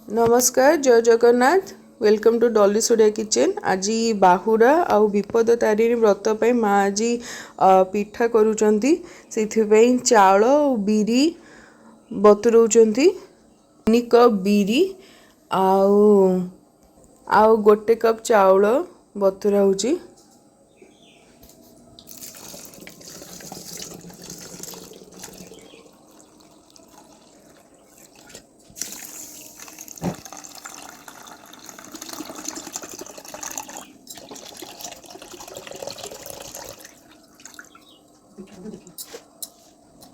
नमस्कार जय Jagannath welcome to Dolly Surya kitchen. आज बाहुरा आउ विपद तारिणी व्रत पे माँ आज पिठा करुचंती से चाउल और बिरी बतुरौचंती। 3 कप बिरी आउ आउ 1 कप चाउल बतुरा होची।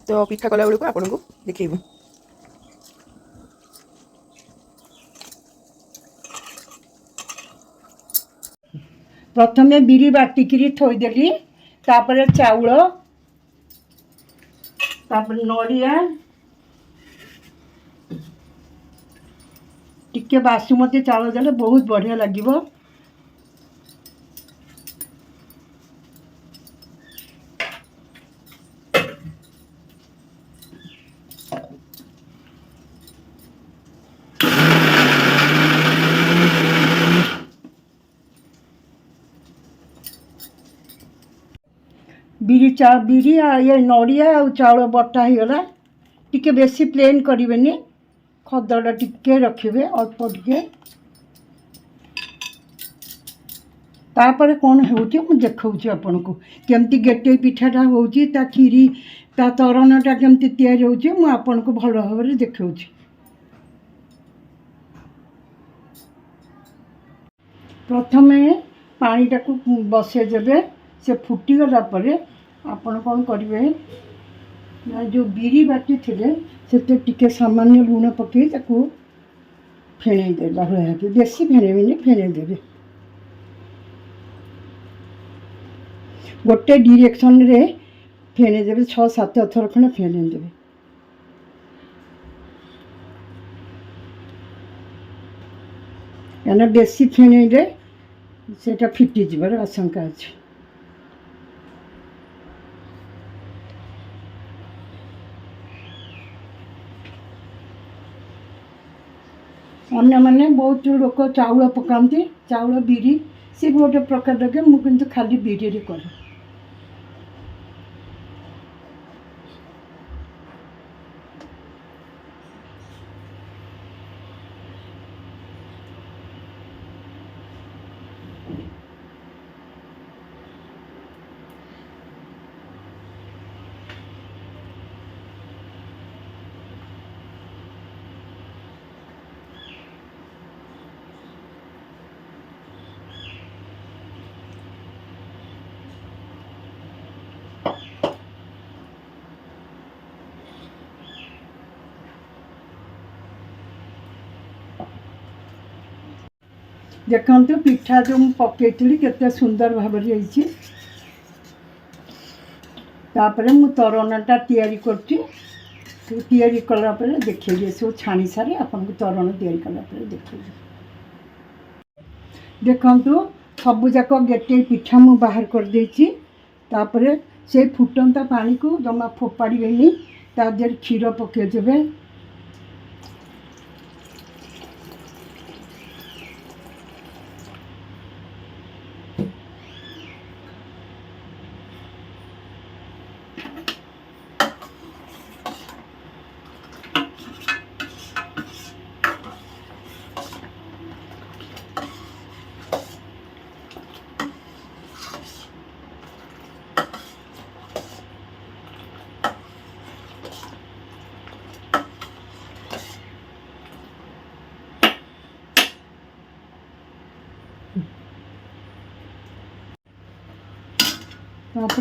तो पिठा कला बेलू आपन को देखिए प्रथम बिरी बाटिकी थोदेली तापर चाउल तापर नड़िया टिके बासुमती चाउल देले बहुत बढ़िया लगिबो। बिरी ये नड़िया आ चाउल बटा हो गला टिके बेसी प्लेन करेनि खदड़ा टिके रखिए अल्प टिके तापर कौन हो देखा आपन को केमती गेटे पिठाटा हो खीरी ता तरणटा केमती तैयारी हो आपन को भल भाव में देखा। प्रथम पानीटा को बसई देवे से फुटीगला आपण कौन करेंगे ना जो बिरी बाटी थे से टिके सामान्य लुण पकई फेण देला भाई बेसी फेणेबी फेणदेवे गोटे डिरेक्शन रे फेणदेवे 6-7 थर खंड फेणदेवे। क्या बेसी फेणले से फिटिजर आशंका अच्छे। अन्य मैंने बहुत लोग चाउल पकाती चाउल बिरी सी गोटे प्रकार लगे मुझे खाली बिरी करे। देखते पिठा जो पकई के सुंदर भाव मु तरणटा तैयारी करी कलापर देखिए सब छाणी सारे आपन को तरण तैयारी कलापर देखिए देखु सबूक गेटे पिठा मु बाहर कर देपर से फुटंता पानी को जमा फोपाड़े तादेह क्षीर पकईदेवे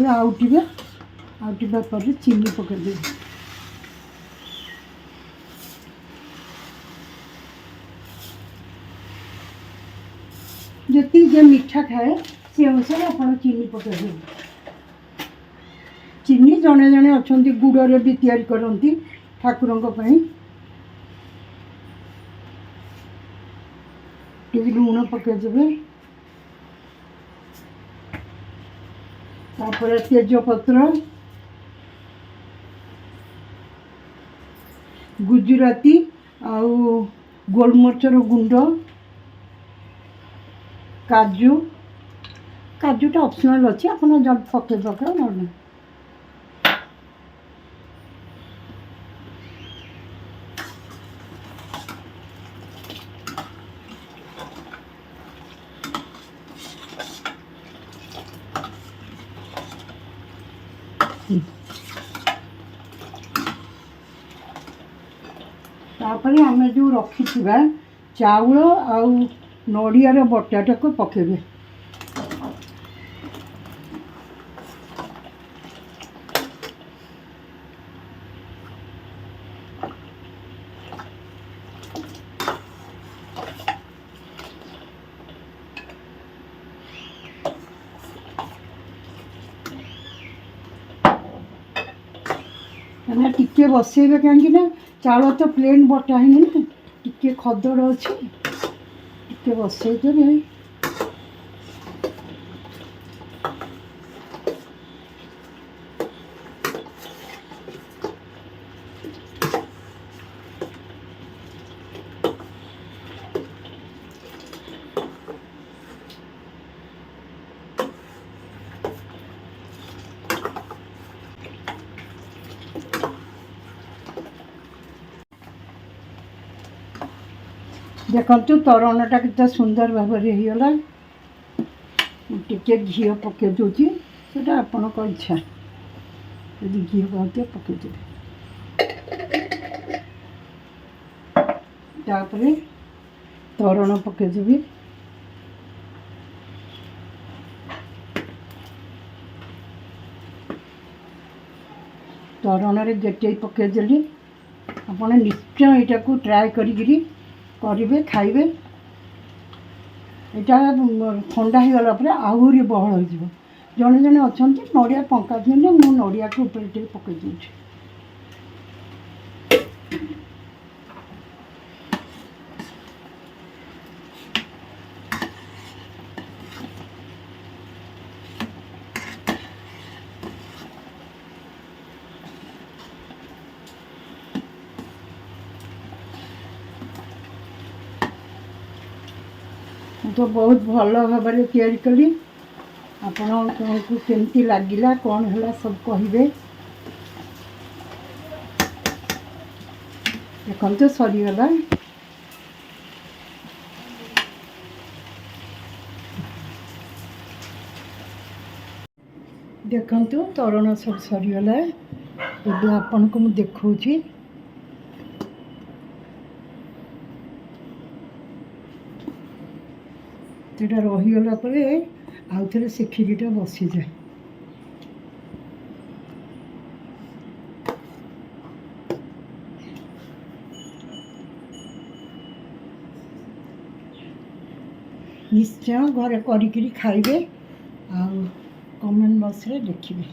आउटा पर चीनी पकईदे जी जे मीठा खाए से अनुसार आप चीनी पकईदे। चीनी जड़े जड़े अच्छा गुड़ भी तैयारी करती ठाकुरों लुण पकईदेवे तापर तेजपत्र गुजराती आउ ଗୋଲମରିଚର ଗୁଣ୍ଡ, କାଜୁଟା ଅପସନାଲ୍ ଅଛି, ଆପଣ ଯଦି ପକେଇ ନହେଲେ ନାହିଁ। ତାପରେ ଆମେ ଯେଉଁ ରଖିଥିବା ଚାଉଳ ଆଉ ନଡ଼ିଆର ବଟାଟାକୁ ପକେଇବେ। ମାନେ ଟିକେ ବସେଇବେ, କାହିଁକି ନା ଚାଉଳ ତ ପ୍ଲେନ୍ ବଟା ହେଇନି ନା, ଟିକେ ଖଦଡ଼ ଅଛି, ଟିକେ ବସେଇଦେବେ। ଦେଖନ୍ତୁ ତରଣଟା କେତେ ସୁନ୍ଦର ଭାବରେ ହେଇଗଲା। ଟିକେ ଘିଅ ପକାଇ ଦେଉଛି, ସେଇଟା ଆପଣଙ୍କ ଇଚ୍ଛା, ଯଦି ଘିଅ ଖାଉଥିବେ ପକାଇଦେବେ। ତାପରେ ତରଣ ପକାଇଦେବି। ତରଣରେ ଯେତେ ପକାଇଦେଲି, ଆପଣ ନିଶ୍ଚୟ ଏଇଟାକୁ ଟ୍ରାଏ କରିକିରି କରିବେ, ଖାଇବେ। এটা ଥଣ୍ଡା ହେଇଗଲା ପରେ ଆହୁରି ବହଳ ହେଇଯିବ। ଜଣେ ଜଣେ ଅଛନ୍ତି ନଡ଼ିଆ ଟଙ୍କା ଦିଅନ୍ତି, ମୁଁ ନଡ଼ିଆକୁ ଉପରେ ଟିକେ ପକାଇ ଦେଉଛି। तो बहुत भल भाव तैयारी कली। आपको केमती लगिला कौन है सब कहे। देखते सरीगला। देखु तरण सब सरीगला। ये आपन को मुझे देखा এটা রহিগলা পরে আউ থরে সে খিরিটা বসি যায়। নিশ্চয় ঘরে করিকি খাইবে, আর কমেন্ট বক্সরে লিখিবে।